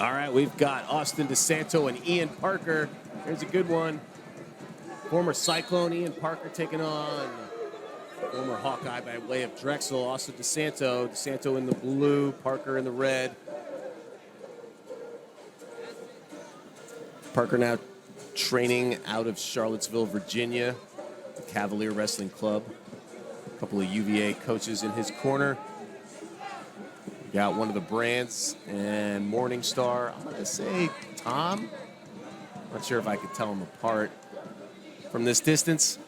All right, we've got Austin Desanto and Ian Parker. Here's a good one. Former Cyclone Ian Parker taking on former Hawkeye by way of Drexel, Austin Desanto. Desanto in the blue, Parker in the red. Parker now training out of Charlottesville, Virginia, the Cavalier Wrestling Club. A couple of UVA coaches in his corner. Got one of the brands and Morningstar. I'm going to say Tom. Not sure if I could tell them apart from this distance.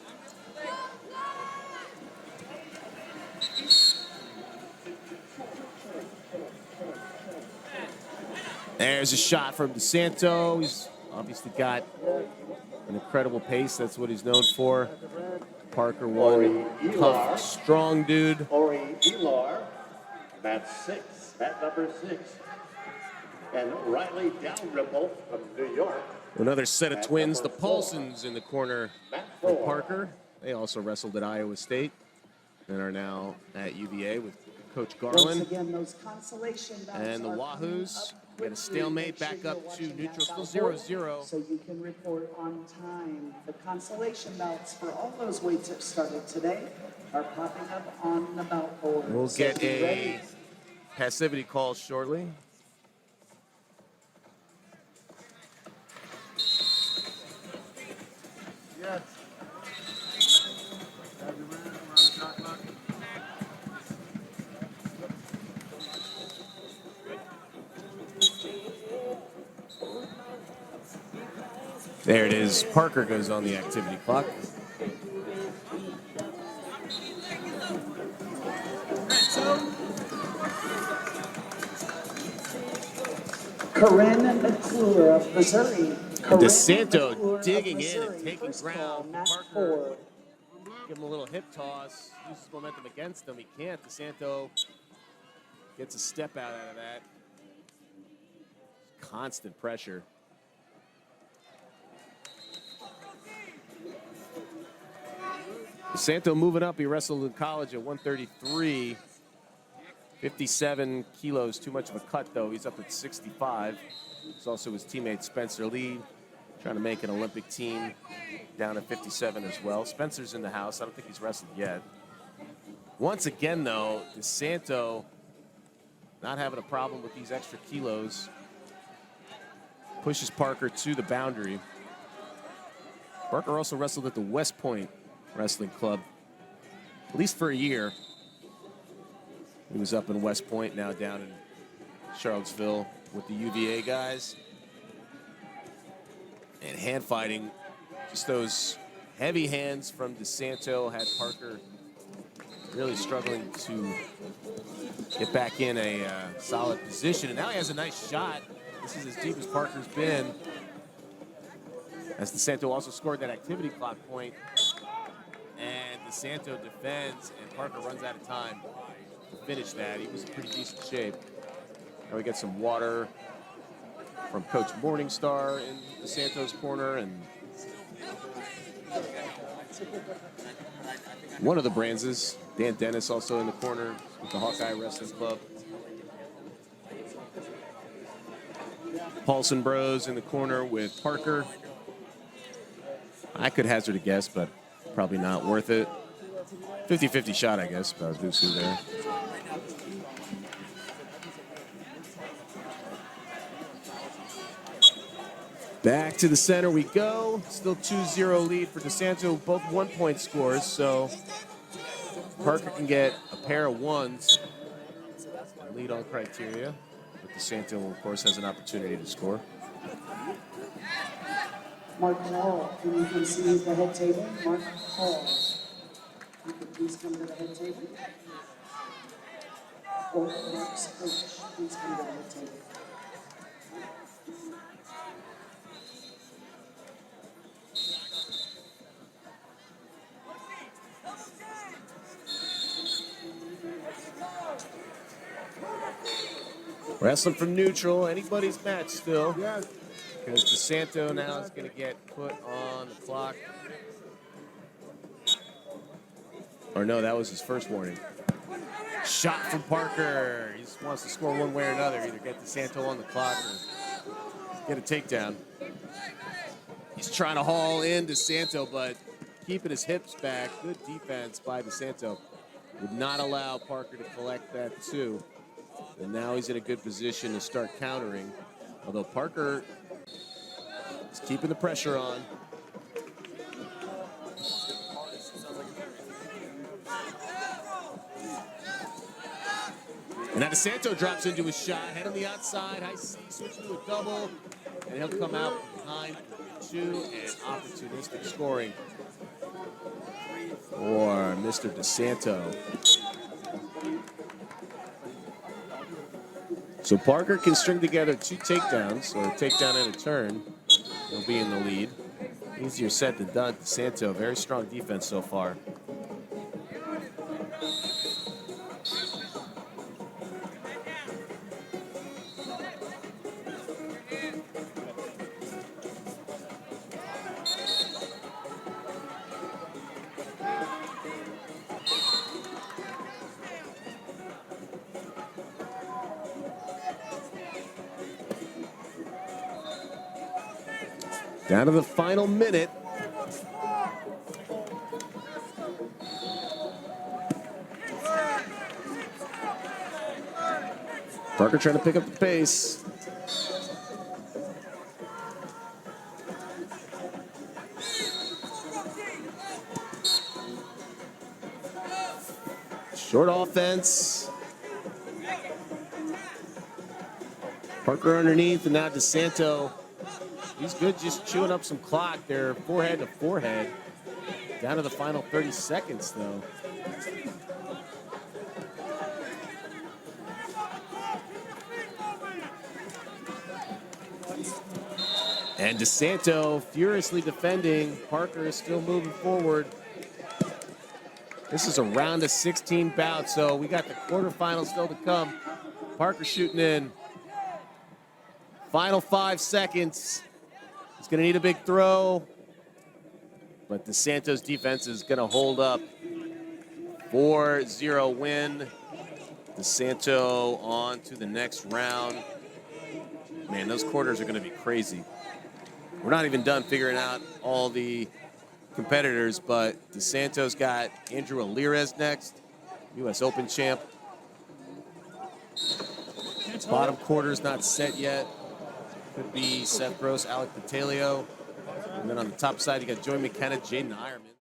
There's a shot from Desanto. He's obviously got an incredible pace. That's what he's known for. Parker, one tough, strong dude. Ori Elar, that's 6. At number 6. And Riley Dalrymple from New York. Another set of twins, the Paulsons in the corner for Parker. They also wrestled at Iowa State and are now at UVA with Coach Garland. Again, those consolation and the Wahoos get a stalemate back up to neutral, still 0-0. So you can report on time. The consolation bouts for all those weights that started today are popping up on the bout board. We'll get a passivity call shortly. Yes. There it is. Parker goes on the activity clock. Corinne McClure of Missouri. Desanto digging in and taking ground. Parker, give him a little hip toss. Uses momentum against him. He can't. Desanto gets a step out of that. Constant pressure. Desanto moving up. He wrestled in college at 133. 57 kilos, too much of a cut, though. He's up at 65. It's also his teammate Spencer Lee, trying to make an Olympic team, down at 57 as well. Spencer's in the house. I don't think he's wrestled yet. Once again, though, Desanto not having a problem with these extra kilos. Pushes Parker to the boundary. Parker also wrestled at the West Point Wrestling Club, at least for a year. He was up in West Point, now down in Charlottesville with the UVA guys. And hand fighting, just those heavy hands from Desanto had Parker really struggling to get back in a solid position. And now he has a nice shot. This is as deep as Parker's been. As Desanto also scored that activity clock point. And Desanto defends, and Parker runs out of time to finish that. He was in pretty decent shape. Now we get some water from Coach Morningstar in Desanto's corner, and one of the Brands, Dan Dennis, also in the corner with the Hawkeye Wrestling Club. Paulson Bros in the corner with Parker. I could hazard a guess, but probably not worth it. 50-50 shot, I guess, about who's who there. Back to the center we go. Still 2-0 lead for Desanto, both 1-point scores, so Parker can get a pair of ones. Lead on criteria, but Desanto, of course, has an opportunity to score. Mark Hall, and you can see the head table. Mark Hall. You can please come to the head table. Or Mark's coach, please come to the head table. Wrestling from neutral, anybody's match still. Because Desanto now is going to get put on the clock. Or no, that was his first warning. Shot from Parker. He just wants to score one way or another. Either get Desanto on the clock or get a takedown. He's trying to haul in Desanto, but keeping his hips back. Good defense by Desanto. Would not allow Parker to collect that too. And now he's in a good position to start countering. Although Parker is keeping the pressure on. And now Desanto drops into his shot, head on the outside, high C, switching to a double, and he'll come out behind 2 and opportunistic scoring for Mr. Desanto. So Parker can string together 2 takedowns, or a takedown and a turn. He'll be in the lead. Easier said than done. Desanto, very strong defense so far. Down to the final minute. Parker trying to pick up the pace. Short offense. Parker underneath, and now Desanto. He's good just chewing up some clock there, forehead to forehead. Down to the final 30 seconds, though. And Desanto furiously defending. Parker is still moving forward. This is a round of 16 bout, so we got the quarterfinals still to come. Parker shooting in. Final 5 seconds. He's going to need a big throw, but Desanto's defense is going to hold up. 4-0 win. Desanto on to the next round. Man, those quarters are going to be crazy. We're not even done figuring out all the competitors, but Desanto's got Andrew Alirez next, U.S. Open champ. Bottom quarter's not set yet. Could be Seth Gross, Alec Batalio. And then on the top side, you got Joey McKenna, Jaden Ironman.